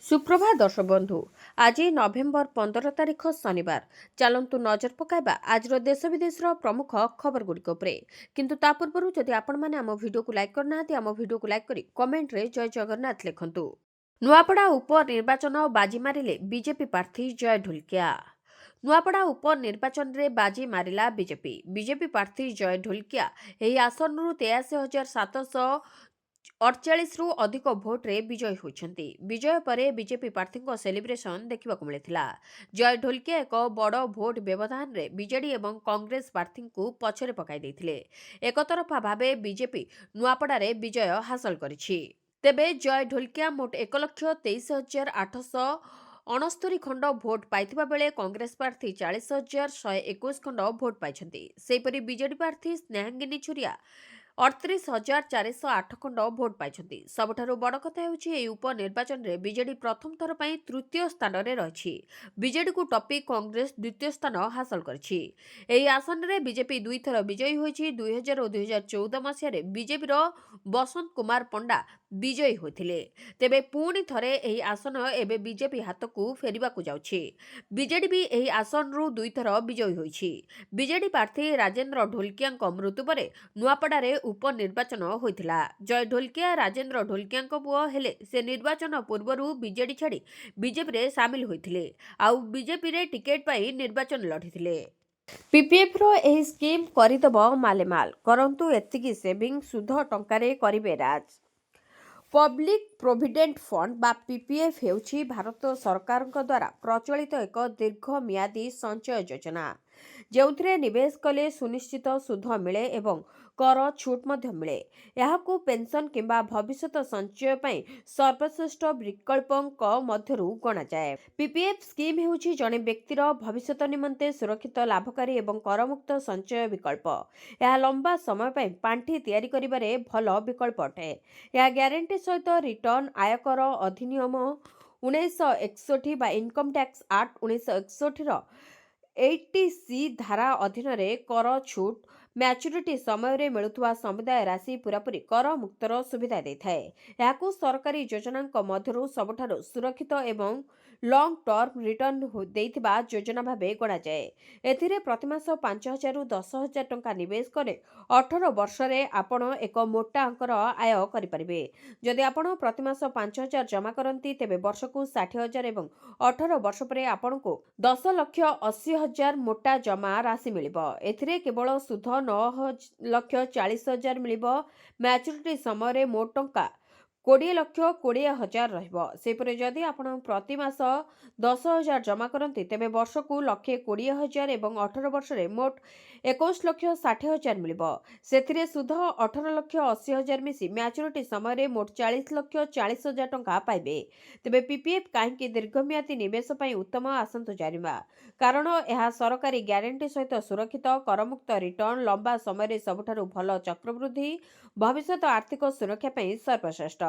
सुप्रभात दर्शक बंधु। आज नवेम्बर 15 तारिख शनिवार। चलतु नजर पकाइबा आज देश विदेश प्रमुख खबर गुड़िक किंतु ता पूर्व जदि आपण मैंने आम वीडियो को लाइक करना आम वीडियो को लाइक करी कमेंट रे जय जगन्नाथ लिखंतु। नुआपड़ा उपनिर्वाचन बाजी मारिले बीजेपी प्रार्थी जय ढोलकिया। नुआपड़ा उपनिर्वाचन रे बाजी मारिला बीजेपी प्रार्थी जय ढोलकिया एही आसन 83,748 रु अधिक भोट्रे विजयी होइछन्ति। विजय परे बीजेपी प्रार्थी सेलिब्रेशन देखा मिलता। जय ढोलकिया एक बड़ भोट व्यवधान रे बीजेडी एवं कांग्रेस प्रार्थी को पछरे पकाई देथिले। एकतरफा भावे बीजेपी नुआपड़ारे विजय हासिल करिछि। तेबे जय ढोलकिया मोट 1,23,869 खंड भोट पाइथिबा बेले कांग्रेस प्रार्थी 40,121 खंड भोट पाइछन्ति। सेहिपरि बीजेडी प्रार्थी स्नेहांगिनी छुरिया 38,408 खंड भोट पाइछन्ति। सबठारु बड़ कथा हेउछि एही उपनिर्वाचन रे बीजेडी प्रथम थर पई तृतीय स्थान रे रहिछि। बीजेडी को टपी कांग्रेस द्वितीय स्थान हासिल करछि। एही आसन रे बीजेपी दुई थर विजयी होइछि। 2000 और 2014 मसिया रे बीजेपी रो बसंत कुमार पंडा विजयी होइथिले। तेबे पुणी थरे एही आसन एबे बीजेपी हाथ को फेरिबा को जाउछि। बीजेडी भी एही आसन रु दुई थर विजयी होइछि। बीजेडी प्रार्थी राजेंद्र ढोलकिया मृत्यु परे नुआपड़ारे उपनिर्वाचन होइथिला। जय ढोलकिया राजेंद्र ढोलकिया पुओ हेले से निर्वाचन पूर्वरु बीजेडी छाड़ी बीजेपी रे शामिल होइथिले आउ बीजेपी रे टिकेट पाई निर्वाचन लढिथिले। पीपीएफ रो एही स्कीम करिदब मालेमाल करंतु एतिकी सेविंग सुध टंकारे करिवे राज। पब्लिक प्रोविडेंट फंड बा पीपीएफ हेउछि भारत सरकार द्वारा प्रचलित एक दीर्घ मियादी संचय योजना जेउथिरे निवेश कले सुनिश्चित सुध मिले एवं कर छूट मध्य मिले। यहाकू पेंशन किंबा भविष्यत संचय पई सर्वश्रेष्ठ विकल्पक मध्यरु गणा जाए। पीपीएफ स्कीम हेउछि जणे व्यक्तिर भविष्यत निमंते सुरक्षित लाभकारी एवं करमुक्त संचय विकल्प। यह लंबा समय पई पांठी तयारी करिबारे भल विकल्प अटे। यह ग्यारंटी सहित रिटर्न आयकर अधिनियम 1961 बा इनकम टैक्स एक्ट 1961 रो 80C धारा अधीन रे कर छूट मैच्योरिटी समय रे मिलुवा समुदाय राशि पूरापूरी कर मुक्तर सुविधा देथाए। याकू सरकारी योजना मध्यरु सबठारु सुरक्षित एवं लॉन्ग टर्म रिटर्न देइथिबा योजना भाबे गणा जाए। एथिरे प्रतिमास 5,000 रु 10,000 टंका निवेश करे 18 वर्ष रे आपण एक मोटा अंकर आय करि परिबे। जदि आपण प्रतिमास 5,000 जमा करंती तेबे वर्षकु 60,000 एवं 18 वर्ष परे आपण को 10,80,000 मोटा जमा राशि मिलिबो। एथिरे केवल सुध 9,40,000 मिलिबो। मैच्योरिटी समय रे मोट टंका 20,20,000 रहिबो। सेपरे जदि आपण प्रति मास 10,000 जमा करंती तेबे वर्षकु 1,20,000 एवं 18 वर्ष रे मोट 21,60,000 मिलिबो। सेथिरे सुध 18,80,000 मिसी मैच्योरिटी समय रे मोट 40,40,000 टंका पाइबे। तेबे पीपीएफ काहेकि दीर्घम्यादी निवेश पई उत्तम आसंतु जानिबा कारण यह सरकारी ग्यारंटी सहित सुरक्षित करमुक्त रिटर्न लंबा समय रे सबठारु भल चक्रवृद्धि भविष्यत आर्थिक सुरक्षा पई सर्वश्रेष्ठ।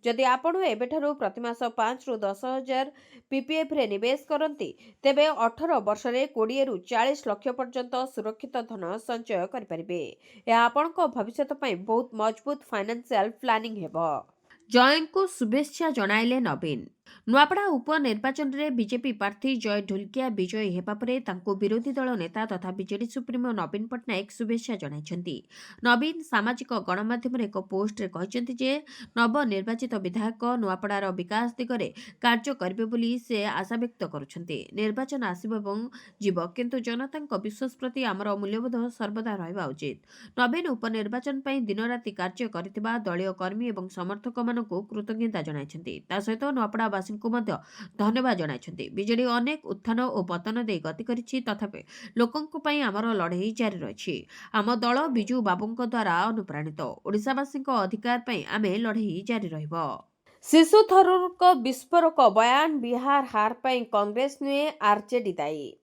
जदि आपण एबेठारु प्रतिमास 5 रु 10,000 पीपीएफ रे निवेश करंती तेबे 18 वर्ष रे 20 रु 40 लाख पर्यंत सुरक्षित धन संचय करि परिबे। यह आपणको भविष्यत पई बहुत मजबूत फाइनेंशियल प्लानिंग हेबो। जय को शुभेच्छा जणाइले नवीन। नुआपड़ा उपनिर्वाचन रे बीजेपी प्रार्थी जय ढोलकिया विजयी हेबा परे तांको विरोधी दल नेता तथा बीजेडी सुप्रीमो नवीन पट्टनायक शुभेच्छा जणाइछन्ति। नवीन सामाजिक गणमाध्यम रे एक पोस्ट रे कहिसन्ति जे नवनिर्वाचित विधायक नुआपड़ार विकास दिगरे कार्य करिवे बोली से आशा व्यक्त करुछन्ति। निर्वाचन आसीब एवं जीव किंतु जनतांक विश्वास प्रति आमर मूल्यबोध सर्वदा रहबा उचित। नवीन उपनिर्वाचन पई दिन राति कार्य करितिबा दलीय कर्मी एवं समर्थक मानकु कृतज्ञता जणाइछन्ति। ता सहित नुआपड़ा को मध्य धन्यवाद जणाइछन्ति। बीजेडी अनेक उत्थान और पतन दे गति करिछि तथापि लोकंक पई आमर लड़ाई जारी रहिछि। आम दल बिजू बाबूंक द्वारा अनुप्राणित ओडिशावासींक अधिकार पई आमे लड़ाई जारी रहिबो। शिशु थरूरक विस्फोरक बयान बिहार हार पई कांग्रेस नुए आरजेडी दायी।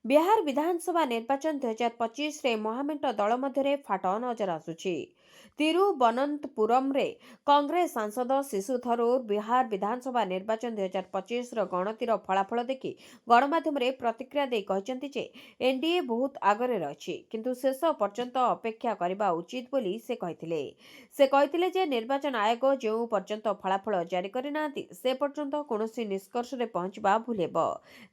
बिहार विधानसभा निर्वाचन 2025 रे महामेंट दल मध्यरे फाट नजर आसुछि। ତିରୁବନନ୍ତପୁରମରେ କଂଗ୍ରେସ ସାଂସଦ ଶିଶୁ ଥରୁର ବିହାର ବିଧାନସଭା ନିର୍ବାଚନ 2025ର ଗଣତିର ଫଳାଫଳ ଦେଖି ଗଣମାଧ୍ୟମରେ ପ୍ରତିକ୍ରିୟା ଦେଇ କହିଛନ୍ତି ଯେ ଏନଡିଏ ବହୁତ ଆଗରେ ରହିଛି, କିନ୍ତୁ ଶେଷ ପର୍ଯ୍ୟନ୍ତ ଅପେକ୍ଷା କରିବା ଉଚିତ ବୋଲି ସେ କହିଥିଲେ। ସେ କହିଥିଲେ ଯେ ନିର୍ବାଚନ ଆୟୋଗ ଯେଉଁ ପର୍ଯ୍ୟନ୍ତ ଫଳାଫଳ ଜାରି କରିନାହାନ୍ତି ସେ ପର୍ଯ୍ୟନ୍ତ କୌଣସି ନିଷ୍କର୍ଷରେ ପହଞ୍ଚିବା ଭୁଲ ହେବ।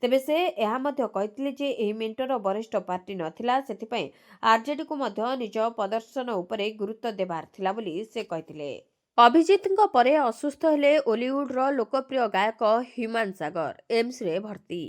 ତେବେ ସେ ଏହା ମଧ୍ୟ କହିଥିଲେ ଯେ ଏହି ମେଣ୍ଟର ବରିଷ୍ଠ ପାର୍ଟି ନଥିଲା, ସେଥିପାଇଁ ଆରଜେଡିକୁ ମଧ୍ୟ ନିଜ ପ୍ରଦର୍ଶନ ଉପରେ ଗୁରୁତ୍ୱ ଦେବାର ଥିଲା ବୋଲି ସେ କହିଥିଲେ। ଅଭିଜିତଙ୍କ ପରେ ଅସୁସ୍ଥ ହେଲେ ଓଲିଉଡର ଲୋକପ୍ରିୟ ଗାୟକ ହ୍ୟୁମାନ ସାଗର, ଏମ୍ସରେ ଭର୍ତ୍ତି।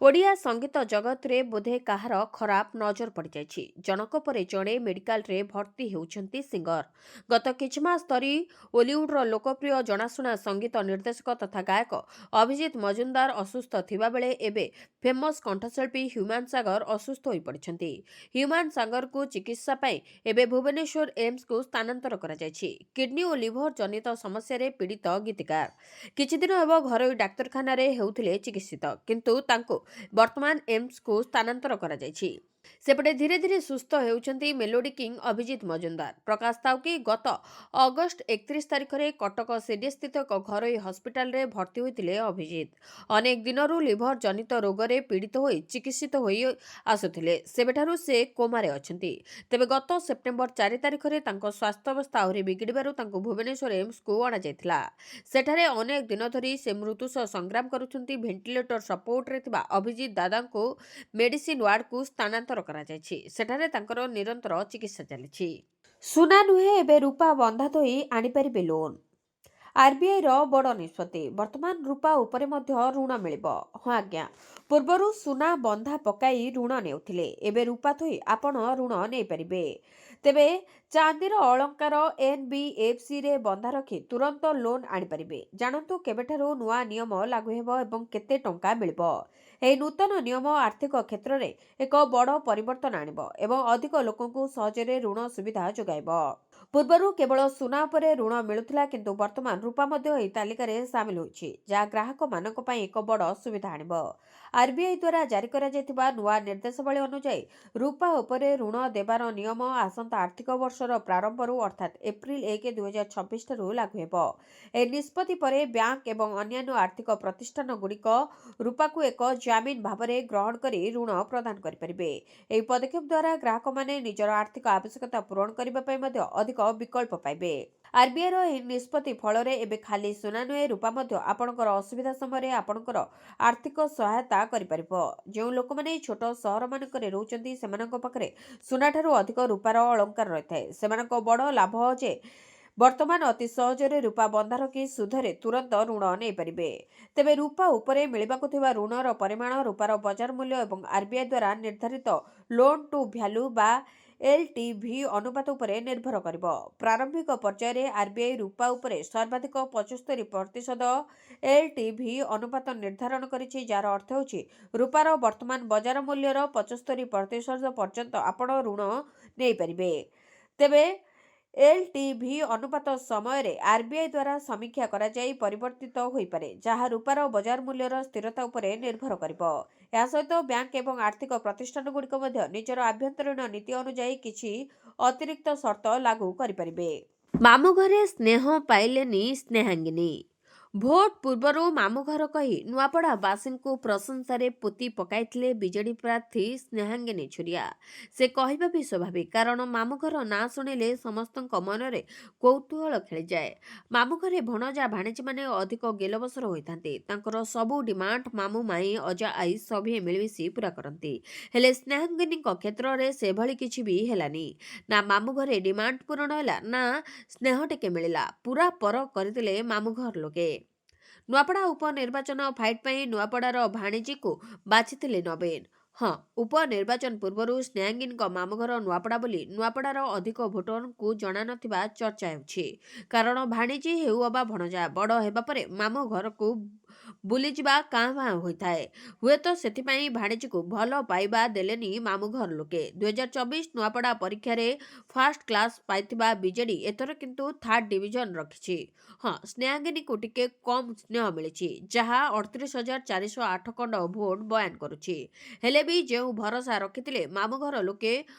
ଓଡ଼ିଆ ସଙ୍ଗୀତ ଜଗତରେ ବୋଧେ କାହାର ଖରାପ ନଜର ପଡ଼ିଯାଇଛି। ଜଣକ ପରେ ଜଣେ ମେଡିକାଲରେ ଭର୍ତ୍ତି ହେଉଛନ୍ତି ସିଙ୍ଗର। ଗତ କିଛି ମାସ ଧରି ଓଲିଉଡର ଲୋକପ୍ରିୟ ଜଣାଶୁଣା ସଙ୍ଗୀତ ନିର୍ଦ୍ଦେଶକ ତଥା ଗାୟକ ଅଭିଜିତ ମଜୁମଦାର ଅସୁସ୍ଥ ଥିବାବେଳେ ଏବେ ଫେମସ୍ କଣ୍ଠଶିଳ୍ପୀ ହ୍ୟୁମାନ ସାଗର ଅସୁସ୍ଥ ହୋଇପଡ଼ିଛନ୍ତି। ହ୍ୟୁମାନ ସାଗରଙ୍କୁ ଚିକିତ୍ସା ପାଇଁ ଏବେ ଭୁବନେଶ୍ୱର ଏମ୍ସକୁ ସ୍ଥାନାନ୍ତର କରାଯାଇଛି। କିଡନୀ ଓ ଲିଭର ଜନିତ ସମସ୍ୟାରେ ପୀଡ଼ିତ ଗୀତିକାର କିଛିଦିନ ହେବ ଘରୋଇ ଡାକ୍ତରଖାନାରେ ହେଉଥିଲେ ଚିକିତ୍ସିତ, କିନ୍ତୁ ତାଙ୍କୁ ବର୍ତ୍ତମାନ ଏମ୍ସକୁ ସ୍ଥାନାନ୍ତର କରାଯାଇଛି। ସେପଟେ ଧୀରେ ଧୀରେ ସୁସ୍ଥ ହେଉଛନ୍ତି ମେଲୋଡି କିଙ୍ଗ ଅଭିଜିତ ମଜୁମଦାର। ପ୍ରକାଶ ଥାଉ କି ଗତ ଅଗଷ୍ଟ 31 ତାରିଖରେ କଟକ ସିଡିସ୍ଥିତ ଏକ ଘରୋଇ ହସ୍ପିଟାଲରେ ଭର୍ତ୍ତି ହୋଇଥିଲେ ଅଭିଜିତ। ଅନେକ ଦିନରୁ ଲିଭର ଜନିତ ରୋଗରେ ପୀଡ଼ିତ ହୋଇ ଚିକିତ୍ସିତ ହୋଇ ଆସୁଥିଲେ। ସେବେଠାରୁ ସେ କୋମାରେ ଅଛନ୍ତି। ତେବେ ଗତ ସେପ୍ଟେମ୍ବର 4 ତାରିଖରେ ତାଙ୍କ ସ୍ୱାସ୍ଥ୍ୟାବସ୍ଥା ଆହୁରି ବିଗିଡ଼ିବାରୁ ତାଙ୍କୁ ଭୁବନେଶ୍ୱର ଏମ୍ସକୁ ଅଣାଯାଇଥିଲା। ସେଠାରେ ଅନେକ ଦିନ ଧରି ସେ ମୃତ୍ୟୁ ସହ ସଂଗ୍ରାମ କରୁଛନ୍ତି। ଭେଣ୍ଟିଲେଟର ସପୋର୍ଟରେ ଥିବା ଅଭିଜିତ ଦାଦାଙ୍କୁ ମେଡିସିନ ୱାର୍ଡକୁ ସ୍ଥାନାନ୍ତର କରାଯାଇଛି। ସେଠାରେ ତାଙ୍କର ନିରନ୍ତର ଚିକିତ୍ସା ଚାଲିଛି। ସୁନା ନୁହେଁ, ଏବେ ରୂପା ବନ୍ଧା ଧୋଇ ଆଣିପାରିବେ ଲୋନ୍। ଆରବିଆଇର ବଡ଼ ନିଷ୍ପତ୍ତି। ବର୍ତ୍ତମାନ ରୂପା ଉପରେ ମଧ୍ୟ ଋଣ ମିଳିବ। ହଁ ଆଜ୍ଞା, ପୂର୍ବରୁ ସୁନା ବନ୍ଧା ପକାଇ ଋଣ ନେଉଥିଲେ, ଏବେ ରୂପା ଥୋଇ ଆପଣ ଋଣ ନେଇପାରିବେ। ତେବେ ଚାନ୍ଦିର ଅଳଙ୍କାର ଏନବିଏଫସିରେ ବନ୍ଧା ରଖି ତୁରନ୍ତ ଲୋନ୍ ଆଣିପାରିବେ। ଜାଣନ୍ତୁ କେବେଠାରୁ ନୂଆ ନିୟମ ଲାଗୁ ହେବ ଏବଂ କେତେ ଟଙ୍କା ମିଳିବ। ଏହି ନୂତନ ନିୟମ ଆର୍ଥିକ କ୍ଷେତ୍ରରେ ଏକ ବଡ଼ ପରିବର୍ତ୍ତନ ଆଣିବ ଏବଂ ଅଧିକ ଲୋକଙ୍କୁ ସହଜରେ ଋଣ ସୁବିଧା ଯୋଗାଇବ। ପୂର୍ବରୁ କେବଳ ସୁନା ଉପରେ ଋଣ ମିଳୁଥିଲା, କିନ୍ତୁ ବର୍ତ୍ତମାନ ରୂପା ମଧ୍ୟ ଏହି ତାଲିକାରେ ସାମିଲ ହୋଇଛି, ଯାହା ଗ୍ରାହକମାନଙ୍କ ପାଇଁ ଏକ ବଡ଼ ସୁବିଧା ଆଣିବ। ଆରବିଆଇ ଦ୍ୱାରା ଜାରି କରାଯାଇଥିବା ନୂଆ ନିର୍ଦ୍ଦେଶାବଳୀ ଅନୁଯାୟୀ ରୂପା ଉପରେ ଋଣ ଦେବାର ନିୟମ ଆସନ୍ତା ଆର୍ଥିକ ବର୍ଷର ପ୍ରାରମ୍ଭରୁ ଅର୍ଥାତ୍ ଏପ୍ରିଲ 1, 2026 ଠାରୁ ଲାଗୁ ହେବ। ଏହି ନିଷ୍ପତ୍ତି ପରେ ବ୍ୟାଙ୍କ ଏବଂ ଅନ୍ୟାନ୍ୟ ଆର୍ଥିକ ପ୍ରତିଷ୍ଠାନଗୁଡ଼ିକ ରୂପାକୁ ଏକ ଜାମିନ ଭାବରେ ଗ୍ରହଣ କରି ଋଣ ପ୍ରଦାନ କରିପାରିବେ। ଏହି ପଦକ୍ଷେପ ଦ୍ୱାରା ଗ୍ରାହକମାନେ ନିଜର ଆର୍ଥିକ ଆବଶ୍ୟକତା ପୂରଣ କରିବା ପାଇଁ ମଧ୍ୟ ଅଧିକ ବିକଳ୍ପ ପାଇବେ। ଆରବିଆଇର ଏହି ନିଷ୍ପତ୍ତି ଫଳରେ ଏବେ ଖାଲି ସୁନା ନୁହେଁ, ରୂପା ମଧ୍ୟ ଆପଣଙ୍କର ଅସୁବିଧା ସମୟରେ ଆପଣଙ୍କର ଆର୍ଥିକ ସହାୟତା କରିପାରିବ। ଯେଉଁ ଲୋକମାନେ ଛୋଟ ସହରମାନଙ୍କରେ ରହୁଛନ୍ତି ସେମାନଙ୍କ ପାଖରେ ସୁନାଠାରୁ ଅଧିକ ରୂପାର ଅଳଙ୍କାର ରହିଥାଏ। ସେମାନଙ୍କ ବଡ଼ ଲାଭ ଯେ ବର୍ତ୍ତମାନ ଅତି ସହଜରେ ରୂପା ବନ୍ଧା ରଖି ସୁଧରେ ତୁରନ୍ତ ଋଣ ନେଇପାରିବେ। ତେବେ ରୂପା ଉପରେ ମିଳିବାକୁ ଥିବା ଋଣର ପରିମାଣ, ରୂପାର ବଜାର ମୂଲ୍ୟ ଏବଂ ଆରବିଆଇ ଦ୍ୱାରା ନିର୍ଦ୍ଧାରିତ ଲୋନ୍ ଟୁ ଭ୍ୟାଲୁ ବା ଏଲଟିଭି ଅନୁପାତ ଉପରେ ନିର୍ଭର କରିବ। ପ୍ରାରମ୍ଭିକ ପର୍ଯ୍ୟାୟରେ ଆରବିଆଇ ରୂପା ଉପରେ ସର୍ବାଧିକ 75% ଏଲଟିଭି ଅନୁପାତ ନିର୍ଦ୍ଧାରଣ କରିଛି, ଯାହାର ଅର୍ଥ ହେଉଛି ରୂପାର ବର୍ତ୍ତମାନ ବଜାର ମୂଲ୍ୟର 75% ପର୍ଯ୍ୟନ୍ତ ଆପଣ ଋଣ ନେଇପାରିବେ। ତେବେ ଏଲଟିଭି ଅନୁପାତ ସମୟରେ ଆରବିଆଇ ଦ୍ୱାରା ସମୀକ୍ଷା କରାଯାଇ ପରିବର୍ତ୍ତିତ ହୋଇପାରେ, ଯାହା ରୂପାର ବଜାର ମୂଲ୍ୟର ସ୍ଥିରତା ଉପରେ ନିର୍ଭର କରିବ। ଏହା ସହିତ ବ୍ୟାଙ୍କ ଏବଂ ଆର୍ଥିକ ପ୍ରତିଷ୍ଠାନଗୁଡ଼ିକ ମଧ୍ୟ ନିଜର ଆଭ୍ୟନ୍ତରୀଣ ନୀତି ଅନୁଯାୟୀ କିଛି ଅତିରିକ୍ତ ସର୍ତ୍ତ ଲାଗୁ କରିପାରିବେ। ମାମୁଁ ଘରେ ସ୍ନେହ ପାଇଲେନି ସ୍ନେହାଙ୍ଗିନୀ। ଭୋଟ ପୂର୍ବରୁ ମାମୁଁ ଘର କହି ନୂଆପଡ଼ା ବାସୀଙ୍କୁ ପ୍ରଶଂସାରେ ପୋତି ପକାଇଥିଲେ ବିଜେଡି ପ୍ରାର୍ଥୀ ସ୍ନେହାଙ୍ଗିନୀ ଛୁରିଆ। ସେ କହିବା ବି ସ୍ୱାଭାବିକ, କାରଣ ମାମୁଁ ଘର ନାଁ ଶୁଣିଲେ ସମସ୍ତଙ୍କ ମନରେ କୌତୂହଳ ଖେଳିଯାଏ। ମାମୁଁ ଘରେ ଭଣଜା ଭାଣିଜୀମାନେ ଅଧିକ ଗେଲବସର ହୋଇଥାନ୍ତି। ତାଙ୍କର ସବୁ ଡିମାଣ୍ଡ ମାମୁଁ ମାଇଁ ଅଜା ଆଈ ସଭିଏ ମିଳିମିଶି ପୂରା କରନ୍ତି। ହେଲେ ସ୍ନେହାଙ୍ଗିନୀଙ୍କ କ୍ଷେତ୍ରରେ ସେଭଳି କିଛି ବି ହେଲାନି। ନା ମାମୁଁ ଘରେ ଡିମାଣ୍ଡ ପୂରଣ ହେଲା, ନା ସ୍ନେହ ଟିକେ ମିଳିଲା। ପୂରା ପର କରିଦେଲେ ମାମୁଁ ଘର ଲୋକେ। ନୂଆପଡ଼ା ଉପନିର୍ବାଚନ ଫାଇଟ୍ ପାଇଁ ନୂଆପଡ଼ାର ଭାଣିଜୀକୁ ବାଛିଥିଲେ ନବୀନ। ହଁ, ଉପନିର୍ବାଚନ ପୂର୍ବରୁ ସ୍ନେହାଙ୍ଗିନୀଙ୍କ ମାମୁଁଘର ନୂଆପଡ଼ା ବୋଲି ନୂଆପଡ଼ାର ଅଧିକ ଭୋଟରଙ୍କୁ ଜଣାନଥିବା ଚର୍ଚ୍ଚା ହେଉଛି। କାରଣ ଭାଣିଜୀ ହେଉ ଅବା ଭଣଜା, ବଡ଼ ହେବା ପରେ ମାମୁଁ ଘରକୁ ବୁଲିଯିବା କାଁ ଭାଁ ହୋଇଥାଏ। ହୁଏତ ସେଥିପାଇଁ ଭାଣିଜୀକୁ ଭଲ ପାଇବା ଦେଲେନି ମାମୁଁ ଘର ଲୋକେ। 2024 ନୂଆପଡ଼ା ପରୀକ୍ଷାରେ ଫାର୍ଷ୍ଟ କ୍ଲାସ୍ ପାଇଥିବା ବିଜେଡି ଏଥର କିନ୍ତୁ ଥାର୍ଡ ଡିଭିଜନ ରଖିଛି। ହଁ, ସ୍ନେହାଙ୍ଗିନୀକୁ ଟିକେ କମ୍ ସ୍ନେହ ମିଳିଛି, ଯାହା 38,408 ଖଣ୍ଡ ଭୋଟ ବୟାନ କରୁଛି। ହେଲେ ବି ଯେଉଁ ଭରସା ରଖିଥିଲେ ମାମୁଁ ଘର ଲୋକେ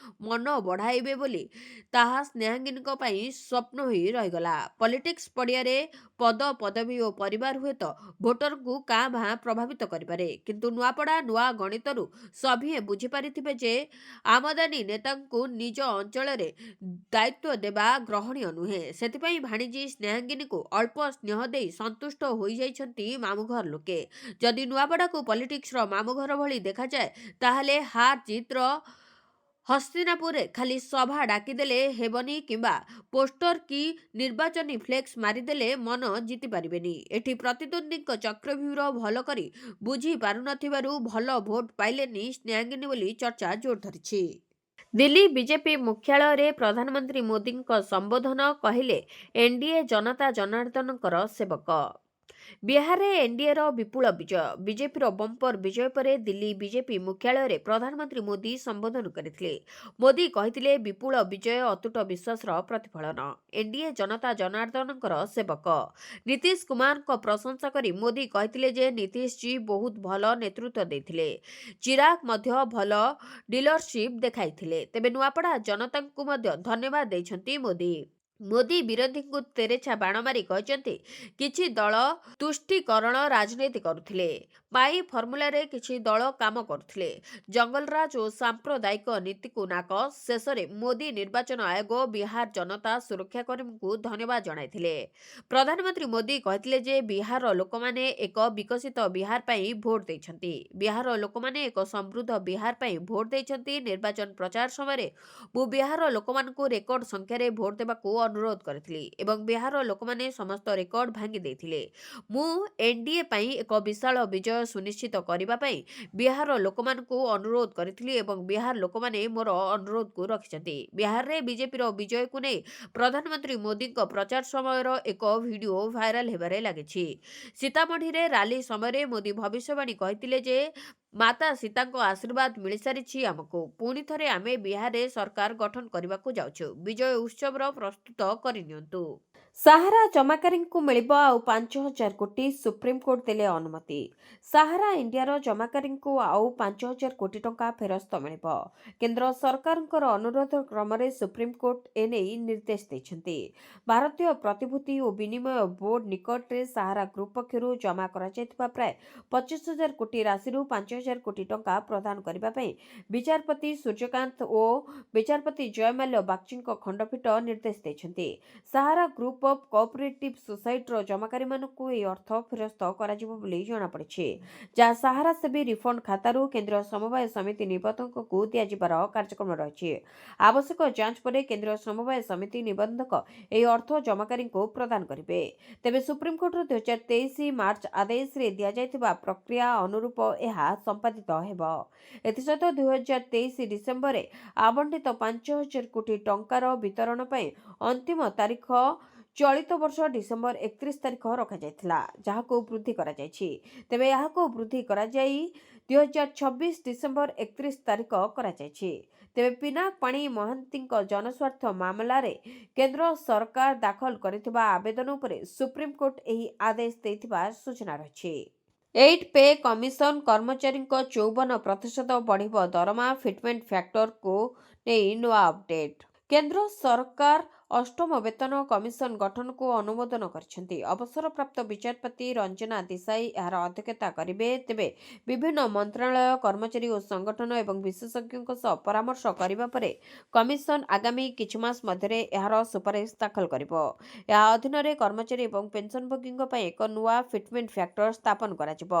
ମନ ବଢ଼ାଇବେ ବୋଲି, ତାହା ସ୍ନେହାଙ୍ଗିନୀଙ୍କ ପାଇଁ ସ୍ୱପ୍ନ ହୋଇ ରହିଗଲା। ପଲିଟିକ୍ସ ପଡ଼ିଆରେ ପଦ ପଦବୀ ଓ ପରିବାର ହୁଏତ ଭୋଟରଙ୍କୁ କାଁ ଭାଁ ପ୍ରଭାବିତ କରିପାରେ, କିନ୍ତୁ ନୂଆପଡ଼ା ନୂଆ ଗଣିତରୁ ସଭିଏଁ ବୁଝିପାରିଥିବେ ଯେ ଆମଦାନୀ ନେତାଙ୍କୁ ନିଜ ଅଞ୍ଚଳରେ ଦାୟିତ୍ୱ ଦେବା ଗ୍ରହଣୀୟ ନୁହେଁ। ସେଥିପାଇଁ ଭାଣିଜୀ ସ୍ନେହାଙ୍ଗିନୀକୁ ଅଳ୍ପ ସ୍ନେହ ଦେଇ ସନ୍ତୁଷ୍ଟ ହୋଇଯାଇଛନ୍ତି ମାମୁଁଘର ଲୋକେ। ଯଦି ନୂଆପଡ଼ାକୁ ପଲିଟିକ୍ସର ମାମୁଁଘର ଭଳି ଦେଖାଯାଏ, ତାହେଲେ ହାର ଜିତ୍ର ହସ୍ତିନାପୁରରେ ଖାଲି ସଭା ଡାକିଦେଲେ ହେବନି କିମ୍ବା ପୋଷ୍ଟର କି ନିର୍ବାଚନୀ ଫ୍ଲେକ୍ସ ମାରିଦେଲେ ମନ ଜିତି ପାରିବେନି। ଏଠି ପ୍ରତିଦ୍ୱନ୍ଦ୍ୱୀଙ୍କ ଚକ୍ରବ୍ୟୂହ ଭଲ କରି ବୁଝି ପାରୁନଥିବାରୁ ଭଲ ଭୋଟ ପାଇଲେନି ସ୍ନେହାଙ୍ଗିନୀ ବୋଲି ଚର୍ଚ୍ଚା ଜୋର ଧରିଛି। ଦିଲ୍ଲୀ ବିଜେପି ମୁଖ୍ୟାଳୟରେ ପ୍ରଧାନମନ୍ତ୍ରୀ ମୋଦିଙ୍କ ସମ୍ବୋଧନ, କହିଲେ ଏନ୍ଡିଏ ଜନତା ଜନାର୍ଦ୍ଦନଙ୍କର ସେବକ। ବିହାରରେ ଏନ୍ଡିଏର ବିପୁଳ ବିଜୟ। ବିଜେପିର ବମ୍ପର ବିଜୟ ପରେ ଦିଲ୍ଲୀ ବିଜେପି ମୁଖ୍ୟାଳୟରେ ପ୍ରଧାନମନ୍ତ୍ରୀ ମୋଦି ସମ୍ବୋଧନ କରିଥିଲେ। ମୋଦି କହିଥିଲେ, ବିପୁଳ ବିଜୟ ଅତୁଟ ବିଶ୍ୱାସର ପ୍ରତିଫଳନ। ଏନ୍ଡିଏ ଜନତା ଜନାର୍ଦ୍ଦନଙ୍କର ସେବକ। ନୀତିଶ କୁମାରଙ୍କ ପ୍ରଶଂସା କରି ମୋଦି କହିଥିଲେ ଯେ ନୀତିଶ ଜୀ ବହୁତ ଭଲ ନେତୃତ୍ୱ ଦେଇଥିଲେ। ଚିରାଗ ମଧ୍ୟ ଭଲ ଡିଲରସିପ୍ ଦେଖାଇଥିଲେ। ତେବେ ନୂଆପଡ଼ା ଜନତାଙ୍କୁ ମଧ୍ୟ ଧନ୍ୟବାଦ ଦେଇଛନ୍ତି ମୋଦି। ମୋଦି ବିରୋଧୀଙ୍କୁ ତେରେଛା ବାଣ ମାରି କହିଛନ୍ତି, କିଛି ଦଳ ତୁଷ୍ଟିକରଣ ରାଜନୀତି କରୁଥିଲେ। ପାଇ ଫର୍ମୁଲାରେ କିଛି ଦଳ କାମ କରୁଥିଲେ। ଜଙ୍ଗଲରାଜ ଓ ସାମ୍ପ୍ରଦାୟିକ ନୀତିକୁ ନାକ। ଶେଷରେ ମୋଦି ନିର୍ବାଚନ ଆୟୋଗ, ବିହାର ଜନତା, ସୁରକ୍ଷାକର୍ମୀଙ୍କୁ ଧନ୍ୟବାଦ ଜଣାଇଥିଲେ। ପ୍ରଧାନମନ୍ତ୍ରୀ ମୋଦି କହିଥିଲେ ଯେ ବିହାରର ଲୋକମାନେ ଏକ ବିକଶିତ ବିହାର ପାଇଁ ଭୋଟ ଦେଇଛନ୍ତି। ବିହାରର ଲୋକମାନେ ଏକ ସମୃଦ୍ଧ ବିହାର ପାଇଁ ଭୋଟ ଦେଇଛନ୍ତି। ନିର୍ବାଚନ ପ୍ରଚାର ସମୟରେ ମୁଁ ବିହାରର ଲୋକମାନଙ୍କୁ ରେକର୍ଡ ସଂଖ୍ୟାରେ ଭୋଟ ଦେବାକୁ ଅନୁରୋଧ କରିଥିଲି ଏବଂ ବିହାରର ଲୋକମାନେ ସମସ୍ତ ରେକର୍ଡ ଭାଙ୍ଗି ଦେଇଥିଲେ। ମୁଁ ଏନ୍ଡିଏ ପାଇଁ ଏକ ବିଶାଳ ବିଜୟ ସୁନିଶ୍ଚିତ କରିବା ପାଇଁ ବିହାରର ଲୋକମାନଙ୍କୁ ଅନୁରୋଧ କରିଥିଲି ଏବଂ ବିହାର ଲୋକମାନେ ମୋର ଅନୁରୋଧକୁ ରଖିଛନ୍ତି। ବିହାରରେ ବିଜେପିର ବିଜୟକୁ ନେଇ ପ୍ରଧାନମନ୍ତ୍ରୀ ମୋଦିଙ୍କ ପ୍ରଚାର ସମୟର ଏକ ଭିଡିଓ ଭାଇରାଲ ହେବାରେ ଲାଗିଛି। ସୀତାମଢ଼ୀରେ ରାଲି ସମୟରେ ମୋଦି ଭବିଷ୍ୟବାଣୀ କହିଥିଲେ ଯେ ମାତା ସୀତାଙ୍କ ଆଶୀର୍ବାଦ ମିଳିସାରିଛି ଆମକୁ। ପୁଣି ଥରେ ଆମେ ବିହାରରେ ସରକାର ଗଠନ କରିବାକୁ ଯାଉଛୁ। ବିଜୟ ଉତ୍ସବର ପ୍ରସ୍ତୁତ କରିନିଅନ୍ତୁ। ସାହାରା ଜମାକାରୀଙ୍କୁ ମିଳିବ ଆଉ 5,000 କୋଟି, ସୁପ୍ରିମକୋର୍ଟ ଦେଲେ ଅନୁମତି। ସାହାରା ଇଣ୍ଡିଆର ଜମାକାରୀଙ୍କୁ ଆଉ 5,000 କୋଟି ଟଙ୍କା ଫେରସ୍ତ ମିଳିବ। କେନ୍ଦ୍ର ସରକାରଙ୍କର ଅନୁରୋଧ କ୍ରମରେ ସୁପ୍ରିମକୋର୍ଟ ଏନେଇ ନିର୍ଦ୍ଦେଶ ଦେଇଛନ୍ତି। ଭାରତୀୟ ପ୍ରତିଭୂତି ଓ ବିନିମୟ ବୋର୍ଡ ନିକଟରେ ସାହାରା ଗ୍ରୁପ ପକ୍ଷରୁ ଜମା କରାଯାଇଥିବା ପ୍ରାୟ 25,000 କୋଟି ରାଶିରୁ 5,000 କୋଟି ଟଙ୍କା ପ୍ରଦାନ କରିବା ପାଇଁ ବିଚାରପତି ସୂର୍ଯ୍ୟକାନ୍ତ ଓ ବିଚାରପତି ଜୟମାଲ୍ୟ ବାଗ୍ଚୀଙ୍କ ଖଣ୍ଡପୀଠ ନିର୍ଦ୍ଦେଶ ଦେଇଛନ୍ତି। ସାହାରା ଗ୍ରୁପ ଅଫ୍ କୋଅପରେଟିଭ ସୋସାଇଟିର ଜମାକାରୀମାନଙ୍କୁ ଏହି ଅର୍ଥ ଫେରସ୍ତ କରାଯିବ ବୋଲି ଜଣାପଡ଼ିଛି, ଯାହା ସାହାରା ସେବୀ ରିଫଣ୍ଡ ଖାତାରୁ କେନ୍ଦ୍ରୀୟ ସମବାୟ ସମିତି ନିବନ୍ଧକଙ୍କୁ ଦିଆଯିବାର କାର୍ଯ୍ୟକ୍ରମ ରହିଛି। ଆବଶ୍ୟକ ଯାଞ୍ଚ ପରେ କେନ୍ଦ୍ରୀୟ ସମବାୟ ସମିତି ନିବନ୍ଧକ ଏହି ଅର୍ଥ ଜମାକାରୀଙ୍କୁ ପ୍ରଦାନ କରିବେ। ତେବେ ସୁପ୍ରିମକୋର୍ଟର 2023 ମାର୍ଚ୍ଚ ଆଦେଶରେ ଦିଆଯାଇଥିବା ପ୍ରକ୍ରିୟା ଅନୁରୂପ ଏହା ସମ୍ପାଦିତ ହେବ। ଏଥିସହିତ 2023 ଡିସେମ୍ବରରେ ଆବଣ୍ଟିତ 5,000 କୋଟି ଟଙ୍କାର ବିତରଣ ପାଇଁ ଅନ୍ତିମ ତାରିଖ ଚଳିତ ବର୍ଷ ଡିସେମ୍ବର 31 ତାରିଖ ରଖାଯାଇଥିଲା, ଯାହାକୁ ବୃଦ୍ଧି କରାଯାଇଛି। ତେବେ ଏହାକୁ ବୃଦ୍ଧି କରାଯାଇ 2026 ଡିସେମ୍ବର 31 ତାରିଖ କରାଯାଇଛି। ତେବେ ପିନାକ ପାଣି ମହାନ୍ତିଙ୍କ ଜନସ୍ୱାର୍ଥ ମାମଲାରେ କେନ୍ଦ୍ର ସରକାର ଦାଖଲ କରିଥିବା ଆବେଦନ ଉପରେ ସୁପ୍ରିମକୋର୍ଟ ଏହି ଆଦେଶ ଦେଇଥିବା ସୂଚନା ରହିଛି। 8 ପେ କମିଶନ କର୍ମଚାରୀଙ୍କ 54% ବଢ଼ିବ ଦରମା, ଫିଟମେଣ୍ଟ ଫ୍ୟାକ୍ଟରକୁ ନେଇ ନୂଆ ଅପଡେଟ୍। କେନ୍ଦ୍ର ସରକାର ଅଷ୍ଟମ ବେତନ କମିଶନ ଗଠନକୁ ଅନୁମୋଦନ କରିଛନ୍ତି। ଅବସରପ୍ରାପ୍ତ ବିଚାରପତି ରଞ୍ଜନା ଦେଶାଇ ଏହାର ଅଧ୍ୟକ୍ଷତା କରିବେ। ତେବେ ବିଭିନ୍ନ ମନ୍ତ୍ରଣାଳୟ, କର୍ମଚାରୀ ଓ ସଂଗଠନ ଏବଂ ବିଶେଷଜ୍ଞଙ୍କ ସହ ପରାମର୍ଶ କରିବା ପରେ କମିଶନ ଆଗାମୀ କିଛି ମାସ ମଧ୍ୟରେ ଏହାର ସୁପାରିଶ ଦାଖଲ କରିବ। ଏହା ଅଧୀନରେ କର୍ମଚାରୀ ଏବଂ ପେନସନଭୋଗୀଙ୍କ ପାଇଁ ଏକ ନୂଆ ଫିଟମେଣ୍ଟ ଫ୍ୟାକ୍ଟର ସ୍ଥାପନ କରାଯିବ,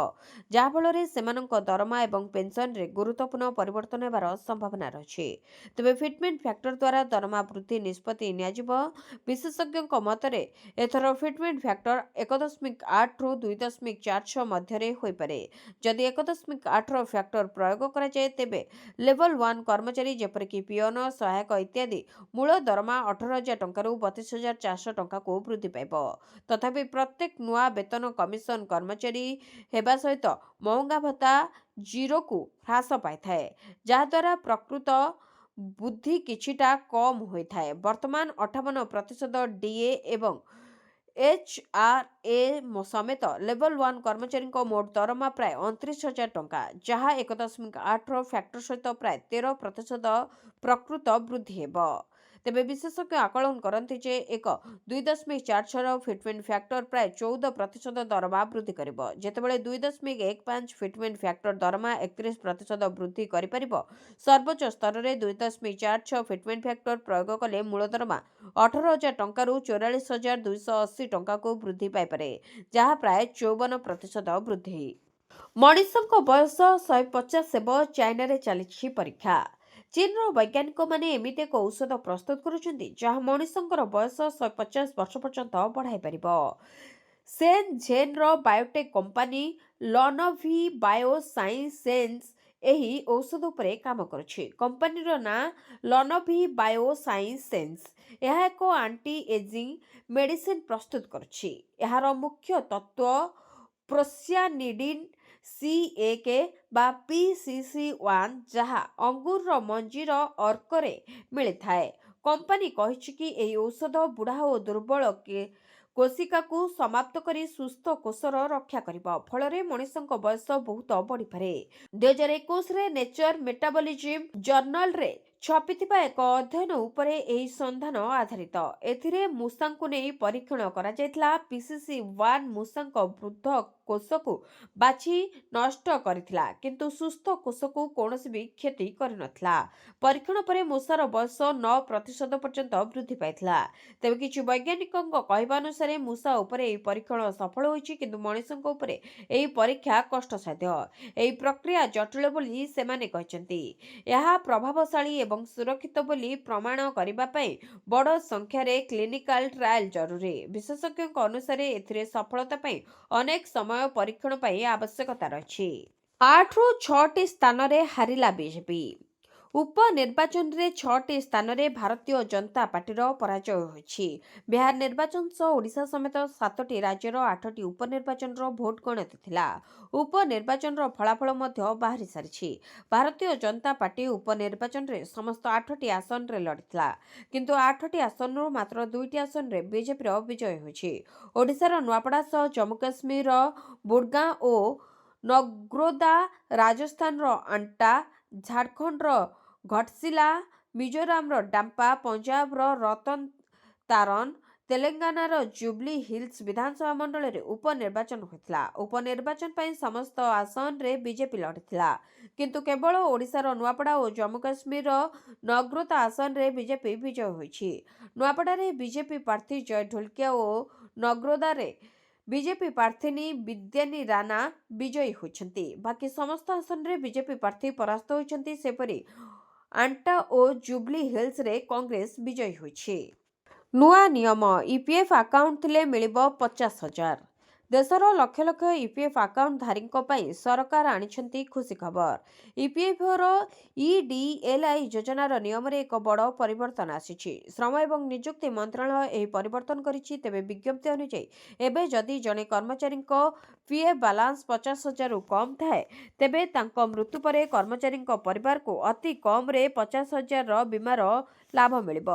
ଯାହାଫଳରେ ସେମାନଙ୍କ ଦରମା ଏବଂ ପେନସନରେ ଗୁରୁତ୍ୱପୂର୍ଣ୍ଣ ପରିବର୍ତ୍ତନ ହେବାର ସମ୍ଭାବନା ରହିଛି। ତେବେ ଫିଟମେଣ୍ଟ ଫ୍ୟାକ୍ଟର ଦ୍ୱାରା ଦରମା ବୃଦ୍ଧି ନିଷ୍ପତ୍ତି ନିଆଯିବ କରାଯିବ। ବିଶେଷଜ୍ଞଙ୍କ ମତରେ ଏଥର ଫିଟମେଣ୍ଟ ଫ୍ୟାକ୍ଟର 1.8 ରୁ 2.46 ମଧ୍ୟରେ ହୋଇପାରେ। ଯଦି 1.8ର ଫ୍ୟାକ୍ଟର ପ୍ରୟୋଗ କରାଯାଏ ତେବେ ଲେଭଲ 1 କର୍ମଚାରୀ ଯେପରିକି ପିଅନ, ସହାୟକ ଇତ୍ୟାଦି ମୂଳ ଦରମା 18,000 ଟଙ୍କାରୁ 32,400 ଟଙ୍କାକୁ ବୃଦ୍ଧି ପାଇବ। ତଥାପି ପ୍ରତ୍ୟେକ ନୂଆ ବେତନ କମିଶନ କର୍ମଚାରୀ ହେବା ସହିତ ମହଙ୍ଗା ଭତ୍ତା 0କୁ ହ୍ରାସ ପାଇଥାଏ, ଯାହାଦ୍ୱାରା ପ୍ରକୃତ ବୃଦ୍ଧି କିଛିଟା କମ୍ ହୋଇଥାଏ। ବର୍ତ୍ତମାନ 58% ଡିଏ ଏବଂ HRA ସମେତ ଲେଭଲ 1 କର୍ମଚାରୀଙ୍କ ମୋଟ ଦରମା ପ୍ରାୟ 29,000 ଟଙ୍କା, ଯାହା 1.8ର ଫ୍ୟାକ୍ଟର ସହିତ ପ୍ରାୟ 13% ପ୍ରକୃତ ବୃଦ୍ଧି ହେବ। ତେବେ ବିଶେଷଜ୍ଞ ଆକଳନ କରନ୍ତି ଯେ ଏକ 2.46ର ଫିଟମେଣ୍ଟ ଫ୍ୟାକ୍ଟର ପ୍ରାୟ 14% ଦରମା ବୃଦ୍ଧି କରିବ। ଯେତେବେଳେ 2.15 ଫିଟମେଣ୍ଟ ଫ୍ୟାକ୍ଟର ଦରମା 31% ବୃଦ୍ଧି କରିପାରିବ। ସର୍ବୋଚ୍ଚ ସ୍ତରରେ 2.46 ଫିଟମେଣ୍ଟ ଫ୍ୟାକ୍ଟର ପ୍ରୟୋଗ କଲେ ମୂଳ ଦରମା 18,000 ଟଙ୍କାରୁ 44,280 ଟଙ୍କାକୁ ବୃଦ୍ଧି ପାଇପାରେ, ଯାହା ପ୍ରାୟ 54% ବୃଦ୍ଧି। ମଣିଷଙ୍କ ବୟସ 150 ହେବ। ଚାଇନାରେ ଚାଲିଛି ପରୀକ୍ଷା। ଚୀନର ବୈଜ୍ଞାନିକମାନେ ଏମିତି ଏକ ଔଷଧ ପ୍ରସ୍ତୁତ କରୁଛନ୍ତି ଯାହା ମଣିଷଙ୍କର ବୟସ 150 ବର୍ଷ ପର୍ଯ୍ୟନ୍ତ ବଢ଼ାଇ ପାରିବ। ସେନଝେନର ବାୟୋଟେକ୍ କମ୍ପାନୀ ଲନଭି ବାୟୋସାଇନ୍ସେସ୍ ଏହି ଔଷଧ ଉପରେ କାମ କରୁଛି। କମ୍ପାନୀର ନାଁ ଲନଭି ବାୟୋସାଇନ୍ସେସ୍। ଏହା ଏକ ଆଣ୍ଟି ଏଜିଂ ମେଡିସିନ ପ୍ରସ୍ତୁତ କରୁଛି। ଏହାର ମୁଖ୍ୟ ତତ୍ତ୍ୱ ପ୍ରୋସ୍ୟାନିଡିନ୍ C1 ବା PCC1, ଯାହା ଅଙ୍ଗୁରର ମଞ୍ଜିର ଅର୍କରେ ମିଳିଥାଏ। କମ୍ପାନୀ କହିଛି କି ଏହି ଔଷଧ ବୁଢ଼ା ଓ ଦୁର୍ବଳ କୋଷିକାକୁ ସମାପ୍ତ କରି ସୁସ୍ଥ କୋଷର ରକ୍ଷା କରିବ, ଫଳରେ ମଣିଷଙ୍କ ବୟସ ବହୁତ ବଢ଼ିପାରେ। 2021ରେ ନେଚର ମେଟାବଲିଜିମ୍ ଜର୍ଣ୍ଣାଲରେ ଛପିଥିବା ଏକ ଅଧ୍ୟୟନ ଉପରେ ଏହି ସନ୍ଧାନ ଆଧାରିତ। ଏଥିରେ ମୂଷାଙ୍କୁ ନେଇ ପରୀକ୍ଷଣ କରାଯାଇଥିଲା। PCC1 ମୂଷାଙ୍କ ବୃଦ୍ଧ କୋଷକୁ ବାଛି ନଷ୍ଟ କରିଥିଲା, କିନ୍ତୁ ସୁସ୍ଥ କୋଷକୁ କୌଣସି ବି କ୍ଷତି କରିନଥିଲା। ପରୀକ୍ଷଣ ପରେ ମୂଷାର ବୟସ 9% ପର୍ଯ୍ୟନ୍ତ ବୃଦ୍ଧି ପାଇଥିଲା। ତେବେ କିଛି ବୈଜ୍ଞାନିକଙ୍କ କହିବା ଅନୁସାରେ ମୂଷା ଉପରେ ଏହି ପରୀକ୍ଷଣ ସଫଳ ହୋଇଛି, କିନ୍ତୁ ମଣିଷଙ୍କ ଉପରେ ଏହି ପରୀକ୍ଷା କଷ୍ଟସାଧ୍ୟ। ଏହି ପ୍ରକ୍ରିୟା ଜଟିଳ ବୋଲି ସେମାନେ କହିଛନ୍ତି। ଏହା ପ୍ରଭାବଶାଳୀ ଏବଂ ସୁରକ୍ଷିତ ବୋଲି ପ୍ରମାଣ କରିବା ପାଇଁ ବଡ଼ ସଂଖ୍ୟାରେ କ୍ଲିନିକାଲ ଟ୍ରାଏଲ ଜରୁରୀ। ବିଶେଷଜ୍ଞଙ୍କ ଅନୁସାରେ ଏଥିରେ ସଫଳତା ପାଇଁ ଅନେକ ସମୟ ପରୀକ୍ଷଣ ପାଇଁ ଆବଶ୍ୟକତା ରହିଛି। 8ରୁ 6ଟି ସ୍ଥାନରେ ହାରିଲା ବିଜେପି। ଉପନିର୍ବାଚନରେ 6ଟି ସ୍ଥାନରେ ଭାରତୀୟ ଜନତା ପାର୍ଟିର ପରାଜୟ ହୋଇଛି। ବିହାର ନିର୍ବାଚନ ସହ ଓଡ଼ିଶା ସମେତ 7ଟି ରାଜ୍ୟର 8ଟି ଉପନିର୍ବାଚନର ଭୋଟ ଗଣତି ଥିଲା। ଉପନିର୍ବାଚନର ଫଳାଫଳ ମଧ୍ୟ ବାହାରି ସାରିଛି। ଭାରତୀୟ ଜନତା ପାର୍ଟି ଉପନିର୍ବାଚନରେ ସମସ୍ତ 8ଟି ଆସନରେ ଲଢ଼ିଥିଲା, କିନ୍ତୁ 8ଟି ଆସନରୁ ମାତ୍ର 2ଟି ଆସନରେ ବିଜେପିର ବିଜୟ ହୋଇଛି। ଓଡ଼ିଶାର ନୂଆପଡ଼ା ସହ ଜମ୍ମୁ କାଶ୍ମୀରର ବୁଡଗାଁ ଓ ନଗ୍ରୋଦା, ରାଜସ୍ଥାନର ଆଣ୍ଟା, ଝାଡ଼ଖଣ୍ଡର ଘଟସିଲା, ମିଜୋରାମର ଡାମ୍ପା, ପଞ୍ଜାବର ରତନ ତାରନ, ତେଲେଙ୍ଗାନାର ଜୁବଲି ହିଲ୍ସ ବିଧାନସଭା ମଣ୍ଡଳୀରେ ଉପନିର୍ବାଚନ ହୋଇଥିଲା। ଉପନିର୍ବାଚନ ପାଇଁ ସମସ୍ତ ଆସନରେ ବିଜେପି ଲଢ଼ିଥିଲା, କିନ୍ତୁ କେବଳ ଓଡ଼ିଶାର ନୂଆପଡ଼ା ଓ ଜମ୍ମୁ କାଶ୍ମୀରର ନଗ୍ରୋତା ଆସନରେ ବିଜେପି ବିଜୟ ହୋଇଛି। ନୂଆପଡ଼ାରେ ବିଜେପି ପ୍ରାର୍ଥୀ ଜୟ ଢୋଲକିଆ ଓ ନଗ୍ରୋଦାରେ ବିଜେପି ପ୍ରାର୍ଥିନୀ ବିଦ୍ୟାନୀ ରାଣା ବିଜୟୀ ହୋଇଛନ୍ତି। ବାକି ସମସ୍ତ ଆସନରେ ବିଜେପି ପ୍ରାର୍ଥୀ ପରାସ୍ତ ହୋଇଛନ୍ତି। ସେପରି ଆଣ୍ଟା ଓ ଜୁବଲି ହିଲ୍ସରେ କଂଗ୍ରେସ ବିଜୟୀ ହୋଇଛି। ନୂଆ ନିୟମ, ଇପିଏଫ୍ ଆକାଉଣ୍ଟ ଥିଲେ ମିଳିବ 50,000। ଦେଶର ଲକ୍ଷ ଲକ୍ଷ ଇପିଏଫ୍ ଆକାଉଣ୍ଟଧାରୀଙ୍କ ପାଇଁ ସରକାର ଆଣିଛନ୍ତି ଖୁସି ଖବର। ଇପିଏଫ୍ଓର ଇଡିଏଲ୍ଆଇ ଯୋଜନାର ନିୟମରେ ଏକ ବଡ଼ ପରିବର୍ତ୍ତନ ଆସିଛି। ଶ୍ରମ ଏବଂ ନିଯୁକ୍ତି ମନ୍ତ୍ରଣାଳୟ ଏହି ପରିବର୍ତ୍ତନ କରିଛି। ତେବେ ବିଜ୍ଞପ୍ତି ଅନୁଯାୟୀ ଏବେ ଯଦି ଜଣେ କର୍ମଚାରୀଙ୍କ ପିଏଫ୍ ବାଲାନ୍ସ 50,000ରୁ କମ୍ ଥାଏ, ତେବେ ତାଙ୍କ ମୃତ୍ୟୁ ପରେ କର୍ମଚାରୀଙ୍କ ପରିବାରକୁ ଅତି କମ୍ରେ 50,000ର ବୀମାର ଲାଭ ମିଳିବ।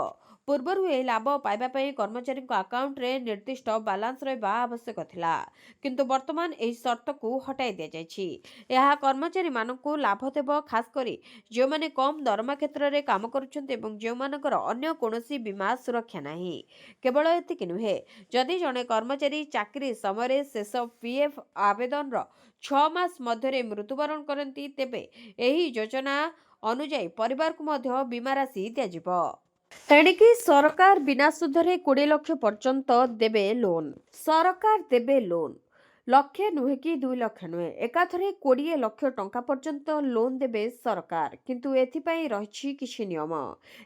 ପୂର୍ବରୁ ଏହି ଲାଭ ପାଇବା ପାଇଁ କର୍ମଚାରୀଙ୍କ ଆକାଉଣ୍ଟରେ ନିର୍ଦ୍ଦିଷ୍ଟ ବାଲାନ୍ସ ରହିବା ଆବଶ୍ୟକ ଥିଲା, କିନ୍ତୁ ବର୍ତ୍ତମାନ ଏହି ସର୍ତ୍ତକୁ ହଟାଇ ଦିଆଯାଇଛି। ଏହା କର୍ମଚାରୀମାନଙ୍କୁ ଲାଭ ଦେବ, ଖାସ୍ କରି ଯେଉଁମାନେ କମ୍ ଦରମା କ୍ଷେତ୍ରରେ କାମ କରୁଛନ୍ତି ଏବଂ ଯେଉଁମାନଙ୍କର ଅନ୍ୟ କୌଣସି ବୀମା ସୁରକ୍ଷା ନାହିଁ। କେବଳ ଏତିକି ନୁହେଁ, ଯଦି ଜଣେ କର୍ମଚାରୀ ଚାକିରି ସମୟରେ ଶେଷ ପିଏଫ୍ ଆବେଦନର 6 ମାସ ମଧ୍ୟରେ ମୃତ୍ୟୁବରଣ କରନ୍ତି, ତେବେ ଏହି ଯୋଜନା ଅନୁଯାୟୀ ପରିବାରକୁ ମଧ୍ୟ ବୀମା ରାଶି ଦିଆଯିବ। ଏଣିକି ସରକାର ବିନା ସୁଧରେ 20 ଲକ୍ଷ ପର୍ଯ୍ୟନ୍ତ ଦେବେ ଲୋନ୍। ସରକାର ଦେବେ ଲୋନ୍। ଲକ୍ଷେ ନୁହେଁ କି 2 ଲକ୍ଷ ନୁହେଁ, ଏକାଥରେ 20 ଲକ୍ଷ ଟଙ୍କା ପର୍ଯ୍ୟନ୍ତ ଲୋନ୍ ଦେବେ ସରକାର। କିନ୍ତୁ ଏଥିପାଇଁ ରହିଛି କିଛି ନିୟମ।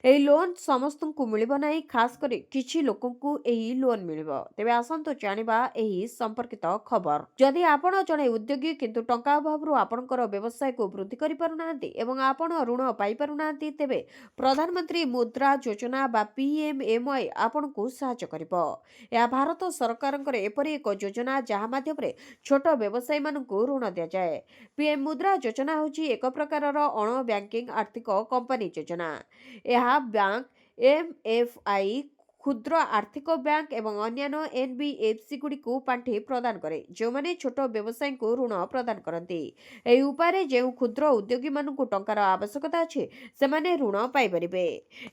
ଏହି ଲୋନ୍ ସମସ୍ତଙ୍କୁ ମିଳିବ ନାହିଁ, ଖାସ୍ କରି କିଛି ଲୋକଙ୍କୁ ଏହି ଲୋନ୍ ମିଳିବ। ତେବେ ଆସନ୍ତୁ ଜାଣିବା ଏହି ସମ୍ପର୍କିତ ଖବର। ଯଦି ଆପଣ ଜଣେ ଉଦ୍ୟୋଗୀ କିନ୍ତୁ ଟଙ୍କା ଅଭାବରୁ ଆପଣଙ୍କର ବ୍ୟବସାୟକୁ ବୃଦ୍ଧି କରିପାରୁନାହାନ୍ତି ଏବଂ ଆପଣ ଋଣ ପାଇପାରୁନାହାନ୍ତି, ତେବେ ପ୍ରଧାନମନ୍ତ୍ରୀ ମୁଦ୍ରା ଯୋଜନା ବା PMMY ଆପଣଙ୍କୁ ସାହାଯ୍ୟ କରିବ। ଏହା ଭାରତ ସରକାରଙ୍କର ଏପରି ଏକ ଯୋଜନା ଯାହା ମାଧ୍ୟମରେ ଛୋଟ ବ୍ୟବସାୟୀମାନଙ୍କୁ ଋଣ ଦିଆଯାଏ। ପିଏମ୍ ମୁଦ୍ରା ଯୋଜନା ହେଉଛି ଏକ ପ୍ରକାରର ଅଣ ବ୍ୟାଙ୍କିଂ ଆର୍ଥିକ କମ୍ପାନୀ ଯୋଜନା। ଏହା ବ୍ୟାଙ୍କ, MFI, କ୍ଷୁଦ୍ର ଆର୍ଥିକ ବ୍ୟାଙ୍କ ଏବଂ ଅନ୍ୟାନ୍ୟ NBFC ଗୁଡ଼ିକୁ ପାଣ୍ଠି ପ୍ରଦାନ କରେ, ଯେଉଁମାନେ ଛୋଟ ବ୍ୟବସାୟୀଙ୍କୁ ଋଣ ପ୍ରଦାନ କରନ୍ତି। ଏହି ଉପାୟରେ ଯେଉଁ କ୍ଷୁଦ୍ର ଉଦ୍ୟୋଗୀମାନଙ୍କୁ ଟଙ୍କାର ଆବଶ୍ୟକତା ଅଛି, ସେମାନେ ଋଣ ପାଇପାରିବେ।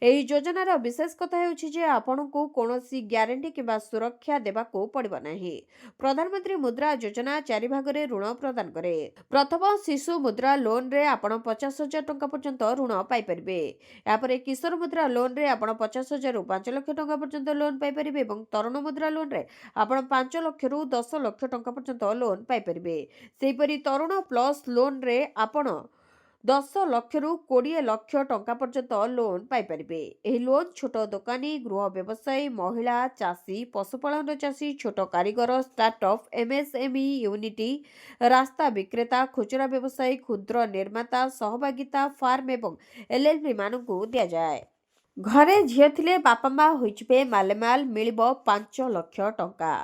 ଏହି ଯୋଜନାର ବିଶେଷ କଥା ହେଉଛି ଯେ ଆପଣଙ୍କୁ କୌଣସି ଗ୍ୟାରେଣ୍ଟି କିମ୍ବା ସୁରକ୍ଷା ଦେବାକୁ ପଡ଼ିବ ନାହିଁ। ପ୍ରଧାନମନ୍ତ୍ରୀ ମୁଦ୍ରା ଯୋଜନା 4 ଭାଗରେ ଋଣ ପ୍ରଦାନ କରେ। ପ୍ରଥମ ଶିଶୁ ମୁଦ୍ରା ଲୋନ୍ରେ ଆପଣ 50,000 ଟଙ୍କା ପର୍ଯ୍ୟନ୍ତ ଋଣ ପାଇପାରିବେ। ଏହାପରେ କିଶୋର ମୁଦ୍ରା ଲୋନ୍ରେ ଆପଣ 50,000ରୁ 5 ଲକ୍ଷ ଟଙ୍କା ପର୍ଯ୍ୟନ୍ତ ଲୋନ୍ ପାଇପାରିବେ ଏବଂ ତରୁଣ ମୁଦ୍ରା ଲୋନ୍ରେ ଆପଣ 5 ଲକ୍ଷରୁ 10 ଲକ୍ଷ ଟଙ୍କା ପର୍ଯ୍ୟନ୍ତ ଲୋନ୍ ପାଇପାରିବେ। ସେହିପରି ତରୁଣ ପ୍ଲସ୍ ଲୋନ୍ରେ ଆପଣ 10 ଲକ୍ଷରୁ 20 ଲକ୍ଷ ଟଙ୍କା ପର୍ଯ୍ୟନ୍ତ ଲୋନ୍ ପାଇପାରିବେ। ଏହି ଲୋନ୍ ଛୋଟ ଦୋକାନୀ, ଗୃହ ବ୍ୟବସାୟୀ, ମହିଳା ଚାଷୀ, ପଶୁପାଳନ ଚାଷୀ, ଛୋଟ କାରିଗର, ଷ୍ଟାର୍ଟଅପ୍, MSME ୟୁନିଟ୍, ରାସ୍ତା ବିକ୍ରେତା, ଖୁଚୁରା ବ୍ୟବସାୟୀ, କ୍ଷୁଦ୍ର ନିର୍ମାତା, ସହଭାଗିତା ଫାର୍ମ ଏବଂ LLP ମାନଙ୍କୁ ଦିଆଯାଏ। ଘରେ ଝିଅ ଥିଲେ ବାପା ମା ହୋଇଯିବେ ମାଲେମାଲ, ମିଳିବ 5 ଲକ୍ଷ ଟଙ୍କା।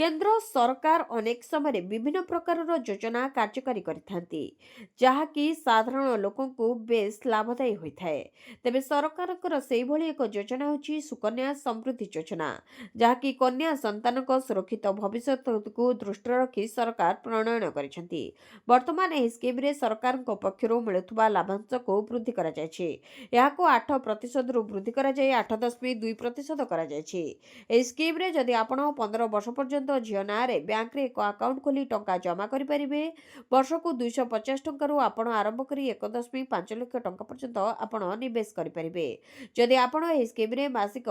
କେନ୍ଦ୍ର ସରକାର ଅନେକ ସମୟରେ ବିଭିନ୍ନ ପ୍ରକାରର ଯୋଜନା କାର୍ଯ୍ୟକାରୀ କରିଥାନ୍ତି, ଯାହାକି ସାଧାରଣ ଲୋକଙ୍କୁ ବେଶ ଲାଭଦାୟୀ ହୋଇଥାଏ। ତେବେ ସରକାରଙ୍କର ସେହିଭଳି ଏକ ଯୋଜନା ହେଉଛି ସୁକନ୍ୟା ସମୃଦ୍ଧି ଯୋଜନା, ଯାହାକି କନ୍ୟା ସନ୍ତାନଙ୍କ ସୁରକ୍ଷିତ ଭବିଷ୍ୟତକୁ ଦୃଷ୍ଟିରେ ରଖି ସରକାର ପ୍ରଣୟନ କରିଛନ୍ତି। ବର୍ତ୍ତମାନ ଏହି ସ୍କିମ୍ରେ ସରକାରଙ୍କ ପକ୍ଷରୁ ମିଳୁଥିବା ଲାଭାଂଶକୁ ବୃଦ୍ଧି କରାଯାଇଛି। ଏହାକୁ 8%ରୁ ବୃଦ୍ଧି କରାଯାଇ 8.2% କରାଯାଇଛି। ଏହି ସ୍କିମ୍ରେ ଯଦି ଆପଣ 15 ବର୍ଷ ପର୍ଯ୍ୟନ୍ତ ଝିଅ ନାଁରେ ବ୍ୟାଙ୍କରେ ଏକ ଆକାଉଣ୍ଟ ଖୋଲି ଟଙ୍କା ଜମା କରିପାରିବେ, ବର୍ଷକୁ 250 ଟଙ୍କାରୁ ଆପଣ ଆରମ୍ଭ କରି 1.5 ଲକ୍ଷ ଟଙ୍କା ପର୍ଯ୍ୟନ୍ତ ଆପଣ ନିବେଶ କରିପାରିବେ। ଯଦି ଆପଣ ଏହି ସ୍କିମ୍ରେ ମାସିକ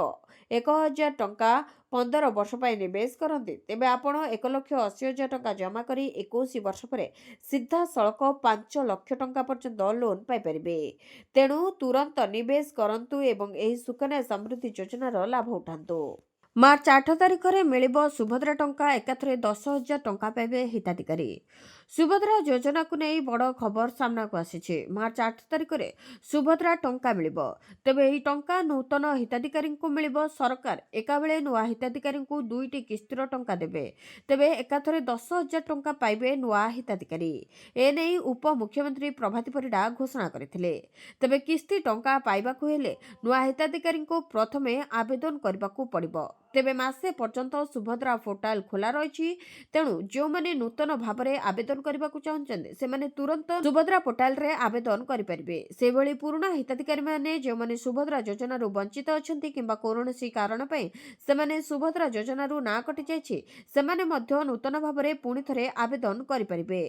1,000 ଟଙ୍କା 15 ବର୍ଷ ପାଇଁ ନିବେଶ କରନ୍ତି, ତେବେ ଆପଣ 1,80,000 ଟଙ୍କା ଜମା କରି 21 ବର୍ଷ ପରେ ସିଧାସଳଖ 5 ଲକ୍ଷ ଟଙ୍କା ପର୍ଯ୍ୟନ୍ତ ଲୋନ୍ ପାଇପାରିବେ। ତେଣୁ ତୁରନ୍ତ ନିବେଶ କରନ୍ତୁ ଏବଂ ଏହି ସୁକନ୍ୟା ସମୃଦ୍ଧି ଯୋଜନାର ଲାଭ ଉଠାନ୍ତୁ। ମାର୍ଚ୍ଚ 8 ତାରିଖରେ ମିଳିବ ସୁଭଦ୍ରା ଟଙ୍କା, ଏକାଥରେ 10,000 ଟଙ୍କା ପାଇବେ ହିତାଧିକାରୀ। ସୁଭଦ୍ରା ଯୋଜନାକୁ ନେଇ ବଡ଼ ଖବର ସାମ୍ନାକୁ ଆସିଛି। ମାର୍ଚ୍ଚ 8 ତାରିଖରେ ସୁଭଦ୍ରା ଟଙ୍କା ମିଳିବ। ତେବେ ଏହି ଟଙ୍କା ନୂତନ ହିତାଧିକାରୀଙ୍କୁ ମିଳିବ। ସରକାର ଏକାବେଳେ ନୂଆ ହିତାଧିକାରୀଙ୍କୁ 2ଟି କିସ୍ତିର ଟଙ୍କା ଦେବେ। ତେବେ ଏକାଥରେ 10,000 ଟଙ୍କା ପାଇବେ ନୂଆ ହିତାଧିକାରୀ। ଏନେଇ ଉପମୁଖ୍ୟମନ୍ତ୍ରୀ ପ୍ରଭାତୀ ପରିଡ଼ା ଘୋଷଣା କରିଥିଲେ। ତେବେ କିସ୍ତି ଟଙ୍କା ପାଇବାକୁ ହେଲେ ନୂଆ ହିତାଧିକାରୀଙ୍କୁ ପ୍ରଥମେ ଆବେଦନ କରିବାକୁ ପଡ଼ିବ। ତେବେ ମାସେ ପର୍ଯ୍ୟନ୍ତ ସୁଭଦ୍ରା ପୋର୍ଟାଲ ଖୋଲା ରହିଛି। ତେଣୁ ଯେଉଁମାନେ ନୂତନ ଭାବରେ ଆବେଦନ କରିବାକୁ ଚାହୁଁଛନ୍ତି, ସେମାନେ ତୁରନ୍ତ ସୁଭଦ୍ରା ପୋର୍ଟାଲରେ ଆବେଦନ କରିପାରିବେ। ସେହିଭଳି ପୁରୁଣା ହିତାଧିକାରୀମାନେ ଯେଉଁମାନେ ସୁଭଦ୍ରା ଯୋଜନାରୁ ବଞ୍ଚିତ ଅଛନ୍ତି କିମ୍ବା କୌଣସି କାରଣ ପାଇଁ ସେମାନେ ସୁଭଦ୍ରା ଯୋଜନାରୁ ନାଁ କଟିଯାଇଛି, ସେମାନେ ମଧ୍ୟ ନୂତନ ଭାବରେ ପୁଣି ଥରେ ଆବେଦନ କରିପାରିବେ।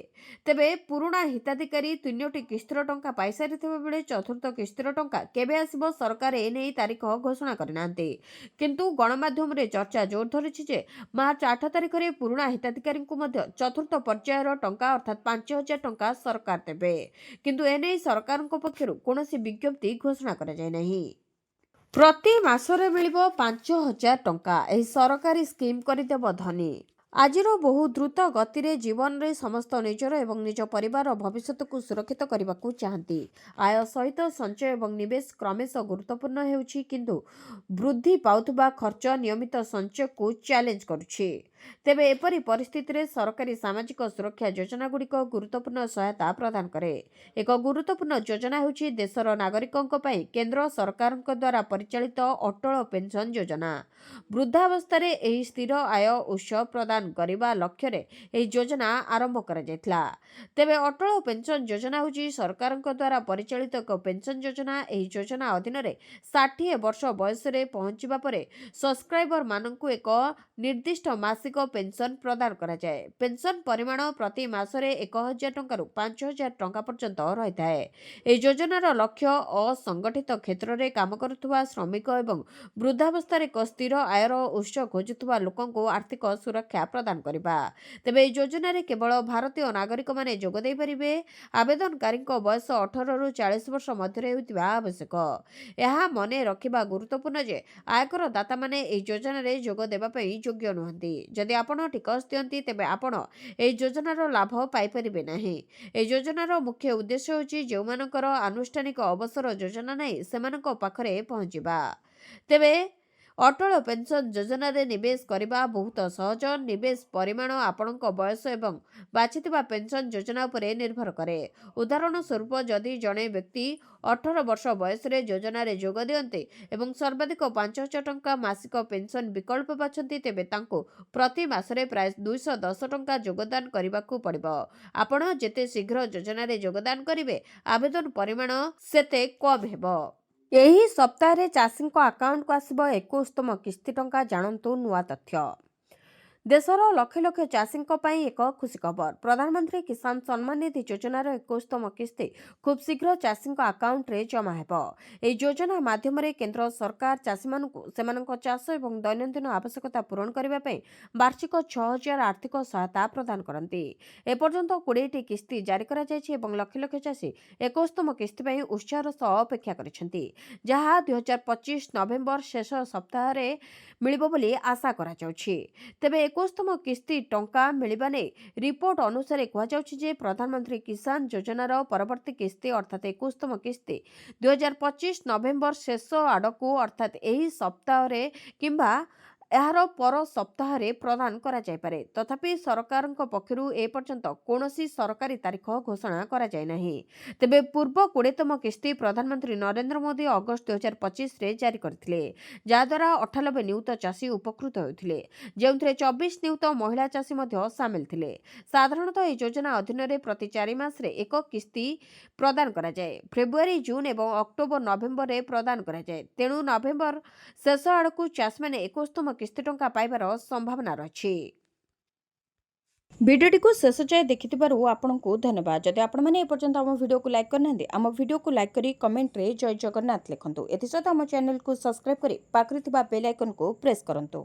ତେବେ ପୁରୁଣା ହିତାଧିକାରୀ 3ଟି କିସ୍ତିର ଟଙ୍କା ପାଇସାରିଥିବା ବେଳେ ଚତୁର୍ଥ କିସ୍ତିର ଟଙ୍କା କେବେ ଆସିବ, ସରକାର ଏନେଇ ତାରିଖ ଘୋଷଣା କରିନାହାନ୍ତି। କିନ୍ତୁ ଗଣମାଧ୍ୟମରେ ଚର୍ଚ୍ଚା ଜୋର ଧରିଛି ଯେ ମାର୍ଚ୍ଚ 8 ତାରିଖରେ ପୁରୁଣା ହିତାଧିକାରୀଙ୍କୁ ମଧ୍ୟ ଚତୁର୍ଥ ପର୍ଯ୍ୟାୟର ଟଙ୍କା ଅର୍ଥାତ୍ 5,000 ଟଙ୍କା ସରକାର ଦେବେ। କିନ୍ତୁ ଏନେଇ ସରକାରଙ୍କ ପକ୍ଷରୁ କୌଣସି ବିଜ୍ଞପ୍ତି ଘୋଷଣା କରାଯାଇ ନାହିଁ। ପ୍ରତି ମାସରେ ମିଳିବ 5,000 ଟଙ୍କା। ଏହି ସରକାରୀ ସ୍କିମ୍ କରିଦେବ ଧନୀ। ଆଜିର ବହୁ ଦ୍ରୁତ ଗତିରେ ଜୀବନରେ ସମସ୍ତ ନିଜର ଏବଂ ନିଜ ପରିବାରର ଭବିଷ୍ୟତକୁ ସୁରକ୍ଷିତ କରିବାକୁ ଚାହାନ୍ତି। ଆୟ ସହିତ ସଞ୍ଚୟ ଏବଂ ନିବେଶ କ୍ରମଶଃ ଗୁରୁତ୍ୱପୂର୍ଣ୍ଣ ହେଉଛି, କିନ୍ତୁ ବୃଦ୍ଧି ପାଉଥିବା ଖର୍ଚ୍ଚ ନିୟମିତ ସଞ୍ଚୟକୁ ଚ୍ୟାଲେଞ୍ଜ କରୁଛି। ତେବେ ଏପରି ପରିସ୍ଥିତିରେ ସରକାରୀ ସାମାଜିକ ସୁରକ୍ଷା ଯୋଜନାଗୁଡ଼ିକ ଗୁରୁତ୍ୱପୂର୍ଣ୍ଣ ସହାୟତା ପ୍ରଦାନ କରେ। ଏକ ଗୁରୁତ୍ୱପୂର୍ଣ୍ଣ ଯୋଜନା ହେଉଛି ଦେଶର ନାଗରିକଙ୍କ ପାଇଁ କେନ୍ଦ୍ର ସରକାରଙ୍କ ଦ୍ୱାରା ପରିଚାଳିତ ଅଟଳ ପେନ୍ସନ୍ ଯୋଜନା। ବୃଦ୍ଧାବସ୍ଥାରେ ଏହି ସ୍ଥିର ଆୟ ଉତ୍ସ ପ୍ରଦାନ କରିବା ଲକ୍ଷ୍ୟରେ ଏହି ଯୋଜନା ଆରମ୍ଭ କରାଯାଇଥିଲା। ତେବେ ଅଟଳ ପେନ୍ସନ୍ ଯୋଜନା ହେଉଛି ସରକାରଙ୍କ ଦ୍ୱାରା ପରିଚାଳିତ ଏକ ପେନ୍ସନ୍ ଯୋଜନା। ଏହି ଯୋଜନା ଅଧୀନରେ 60 ବର୍ଷ ବୟସରେ ପହଞ୍ଚିବା ପରେ ସବସ୍କ୍ରାଇବରମାନଙ୍କୁ ଏକ ନିର୍ଦ୍ଦିଷ୍ଟ ମାସିକ ମାସିକ ପେନ୍ସନ୍ ପ୍ରଦାନ କରାଯାଏ। ପେନ୍ସନ୍ ପରିମାଣ ପ୍ରତି ମାସରେ 1,000 ଟଙ୍କାରୁ 5,000 ଟଙ୍କା ପର୍ଯ୍ୟନ୍ତ ରହିଥାଏ। ଏହି ଯୋଜନାର ଲକ୍ଷ୍ୟ ଅସଂଗଠିତ କ୍ଷେତ୍ରରେ କାମ କରୁଥିବା ଶ୍ରମିକ ଏବଂ ବୃଦ୍ଧାବସ୍ଥାରେ ଏକ ସ୍ଥିର ଆୟର ଉତ୍ସ ଖୋଜୁଥିବା ଲୋକଙ୍କୁ ଆର୍ଥିକ ସୁରକ୍ଷା ପ୍ରଦାନ କରିବା। ତେବେ ଏହି ଯୋଜନାରେ କେବଳ ଭାରତୀୟ ନାଗରିକମାନେ ଯୋଗ ଦେଇପାରିବେ। ଆବେଦନକାରୀଙ୍କ ବୟସ 18ରୁ 40 ବର୍ଷ ମଧ୍ୟରେ ହେଉଥିବା ଆବଶ୍ୟକ। ଏହା ମନେ ରଖିବା ଗୁରୁତ୍ୱପୂର୍ଣ୍ଣ ଯେ ଆୟକର ଦାତାମାନେ ଏହି ଯୋଜନାରେ ଯୋଗ ଦେବା ପାଇଁ ଯୋଗ୍ୟ ନୁହନ୍ତି। ଯଦି ଆପଣ ଟିକସ ଦିଅନ୍ତି ତେବେ ଆପଣ ଏହି ଯୋଜନାର ଲାଭ ପାଇପାରିବେ ନାହିଁ। ଏହି ଯୋଜନାର ମୁଖ୍ୟ ଉଦ୍ଦେଶ୍ୟ ହେଉଛି ଯେଉଁମାନଙ୍କର ଆନୁଷ୍ଠାନିକ ଅବସର ଯୋଜନା ନାହିଁ ସେମାନଙ୍କ ପାଖରେ ପହଞ୍ଚିବା। ତେବେ ଅଟଳ ପେନ୍ସନ୍ ଯୋଜନାରେ ନିବେଶ କରିବା ବହୁତ ସହଜ। ନିବେଶ ପରିମାଣ ଆପଣଙ୍କ ବୟସ ଏବଂ ବାଛିଥିବା ପେନ୍ସନ୍ ଯୋଜନା ଉପରେ ନିର୍ଭର କରେ। ଉଦାହରଣ ସ୍ୱରୂପ, ଯଦି ଜଣେ ବ୍ୟକ୍ତି 18 ବର୍ଷ ବୟସରେ ଯୋଜନାରେ ଯୋଗ ଦିଅନ୍ତି ଏବଂ ସର୍ବାଧିକ 5,000 ଟଙ୍କା ମାସିକ ପେନ୍ସନ୍ ବିକଳ୍ପ ବାଛନ୍ତି, ତେବେ ତାଙ୍କୁ ପ୍ରତି ମାସରେ ପ୍ରାୟ 210 ଟଙ୍କା ଯୋଗଦାନ କରିବାକୁ ପଡ଼ିବ। ଆପଣ ଯେତେ ଶୀଘ୍ର ଯୋଜନାରେ ଯୋଗଦାନ କରିବେ, ଆବେଦନ ପରିମାଣ ସେତେ କମ୍ ହେବ। ଏହି ସପ୍ତାହରେ ଚାଷୀଙ୍କ ଆକାଉଣ୍ଟକୁ ଆସିବ 21ତମ କିସ୍ତି ଟଙ୍କା। ଜାଣନ୍ତୁ ନୂଆ ତଥ୍ୟ। ଦେଶର ଲକ୍ଷ ଲକ୍ଷ ଚାଷୀଙ୍କ ପାଇଁ ଏକ ଖୁସି ଖବର। ପ୍ରଧାନମନ୍ତ୍ରୀ କିଷାନ ସମ୍ମାନ ନିଧି ଯୋଜନାର 21ତମ କିସ୍ତି ଖୁବ୍ ଶୀଘ୍ର ଚାଷୀଙ୍କ ଆକାଉଣ୍ଟରେ ଜମା ହେବ। ଏହି ଯୋଜନା ମାଧ୍ୟମରେ କେନ୍ଦ୍ର ସରକାର ଚାଷୀମାନଙ୍କୁ ସେମାନଙ୍କ ଚାଷ ଏବଂ ଦୈନନ୍ଦିନ ଆବଶ୍ୟକତା ପୂରଣ କରିବା ପାଇଁ ବାର୍ଷିକ 6,000 ଆର୍ଥିକ ସହାୟତା ପ୍ରଦାନ କରନ୍ତି। ଏପର୍ଯ୍ୟନ୍ତ 20ଟି କିସ୍ତି ଜାରି କରାଯାଇଛି ଏବଂ ଲକ୍ଷ ଲକ୍ଷ ଚାଷୀ 21ତମ କିସ୍ତି ପାଇଁ ଉତ୍ସାହର ସହ ଅପେକ୍ଷା କରିଛନ୍ତି, ଯାହା 2025 ନଭେମ୍ବର ଶେଷ ସପ୍ତାହରେ ମିଳିବ ବୋଲି ଆଶା କରାଯାଉଛି। ତେବେ 21ତମ କିସ୍ତି ଟଙ୍କା ମିଳିବା ନେଇ ରିପୋର୍ଟ ଅନୁସାରେ କୁହାଯାଉଛି ଯେ ପ୍ରଧାନମନ୍ତ୍ରୀ କିଷାନ ଯୋଜନାର ପରବର୍ତ୍ତୀ କିସ୍ତି ଅର୍ଥାତ୍ 21ତମ କିସ୍ତି 2025 ନଭେମ୍ବର ଶେଷ ଆଡ଼କୁ ଅର୍ଥାତ୍ ଏହି ସପ୍ତାହରେ କିମ୍ବା ଏହାର ପର ସପ୍ତାହରେ ପ୍ରଦାନ କରାଯାଇପାରେ। ତଥାପି ସରକାରଙ୍କ ପକ୍ଷରୁ ଏପର୍ଯ୍ୟନ୍ତ କୌଣସି ସରକାରୀ ତାରିଖ ଘୋଷଣା କରାଯାଇ ନାହିଁ। ତେବେ ପୂର୍ବ 20ତମ କିସ୍ତି ପ୍ରଧାନମନ୍ତ୍ରୀ ନରେନ୍ଦ୍ର ମୋଦି ଅଗଷ୍ଟ 2025ରେ ଜାରି କରିଥିଲେ, ଯାହାଦ୍ୱାରା 98 ନିୟୁତ ଚାଷୀ ଉପକୃତ ହେଉଥିଲେ, ଯେଉଁଥିରେ 24 ନିୟୁତ ମହିଳା ଚାଷୀ ମଧ୍ୟ ସାମିଲ ଥିଲେ। ସାଧାରଣତଃ ଏହି ଯୋଜନା ଅଧୀନରେ ପ୍ରତି 4 ମାସରେ ଏକ କିସ୍ତି ପ୍ରଦାନ କରାଯାଏ। ଫେବୃଆରୀ, ଜୁନ ଏବଂ ଅକ୍ଟୋବର ନଭେମ୍ବରରେ ପ୍ରଦାନ କରାଯାଏ। ତେଣୁ ନଭେମ୍ବର ଶେଷ ଆଡ଼କୁ ଚାଷୀମାନେ 21ତମ କିସ୍ତି ଟଙ୍କା ପାଇବାର ସମ୍ଭାବନା ରହିଛି। ଭିଡ଼ିଓଟିକୁ ଶେଷ ଯାଏ ଦେଖିଥିବାରୁ ଆପଣଙ୍କୁ ଧନ୍ୟବାଦ। ଯଦି ଆପଣମାନେ ଏପର୍ଯ୍ୟନ୍ତ ଆମ ଭିଡ଼ିଓକୁ ଲାଇକ୍ କରିନାହାନ୍ତି, ଆମ ଭିଡ଼ିଓକୁ ଲାଇକ୍ କରି କମେଣ୍ଟରେ ଜୟ ଜଗନ୍ନାଥ ଲେଖନ୍ତୁ। ଏଥିସହିତ ଆମ ଚ୍ୟାନେଲକୁ ସବସ୍କ୍ରାଇବ୍ କରି ପାଖରେ ଥିବା ବେଲ୍ ଆଇକନକୁ ପ୍ରେସ୍ କରନ୍ତୁ।